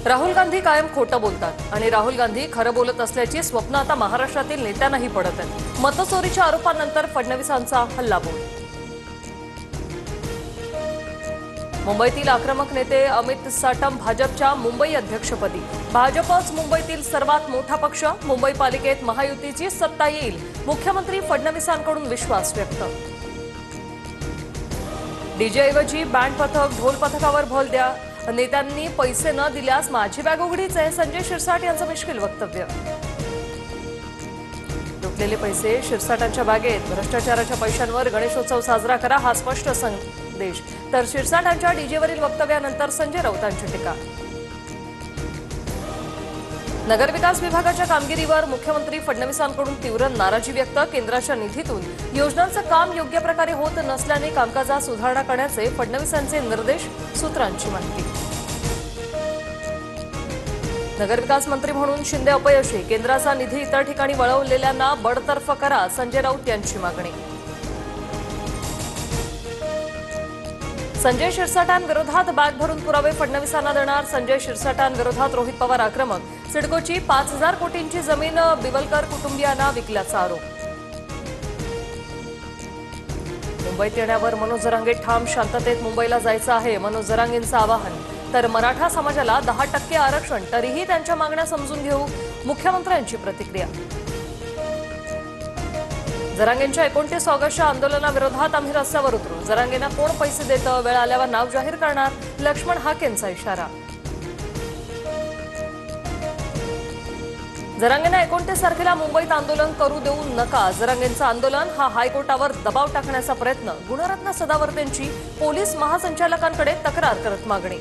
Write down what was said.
राहुल गांधी कायम खोटं बोलतात आणि राहुल गांधी खरं बोलत असल्याची स्वप्न आता महाराष्ट्रातील नेत्यांनाही पडत आहेत। मतचोरीच्या आरोपांनंतर फडणवीसांचा हल्लाबोल। मुंबईतील आक्रमक नेते अमित साटम भाजपच्या मुंबई अध्यक्षपदी। भाजपच मुंबईतील सर्वात मोठा पक्ष, मुंबई पालिकेत महायुतीची सत्ता येईल, मुख्यमंत्री फडणवीसांकडून विश्वास व्यक्त। डीजेऐवजी बँड पथक, ढोल पथकावर भर द्या, नेत्यांनी पैसे न दिल्यास माझी बॅग उघडीच आहे, संजय शिरसाट यांचं मिश्किल वक्तव्य। लुटलेले पैसे शिरसाटांच्या बॅगेत, भ्रष्टाचाराच्या पैशांवर गणेशोत्सव साजरा करा हा स्पष्ट संदेश। तर शिरसाटांच्या डीजेवरील वक्तव्यानंतर संजय राऊतांची टीका। नगरविकास विभागाच्या कामगिरीवर मुख्यमंत्री फडणवीसांकडून तीव्र नाराजी व्यक्त। केंद्राच्या निधीतून योजनांचं काम योग्य प्रकारे होत नसल्याने कामकाजात सुधारणा करण्याचे फडणवीसांचे निर्देश, सूत्रांची माहिती। नगरविकास मंत्री म्हणून शिंदे अपयशी, केंद्राचा निधी इतर ठिकाणी वळवलेल्यांना बडतर्फ करा, संजय राऊत यांची मागणी। संजय शिरसाटांविरोधात बॅग भरून पुरावे फडणवीसांना देणार, संजय शिरसाटांविरोधात रोहित पवार आक्रमक। सिडकोची 5,000 कोटींची जमीन बिवलकर कुटुंबियांना विकल्याचा आरोप। मुंबईत येण्यावर मनोज जरांगे ठाम, शांततेत मुंबईला जायचं आहे, मनोज जरांगेंचं आवाहन। तर मराठा समाजाला 10% आरक्षण, तरीही त्यांच्या मागण्या समजून घेऊ, मुख्यमंत्र्यांची प्रतिक्रिया। जरांगेंच्या 29 ऑगस्टच्या आंदोलनाविरोधात आम्ही रस्त्यावर उतरू, जरांगेंना कोण पैसे देतं, वेळ आल्यावर नाव जाहीर करणार, लक्ष्मण हाकेंचा इशारा। जरांगेंना 29 तारखेला मुंबईत आंदोलन करू देऊ नका, जरांगेंचं आंदोलन हा हायकोर्टावर दबाव टाकण्याचा प्रयत्न, गुणरत्न सदावर्तेंची पोलीस महासंचालकांकडे तक्रार करत मागणी।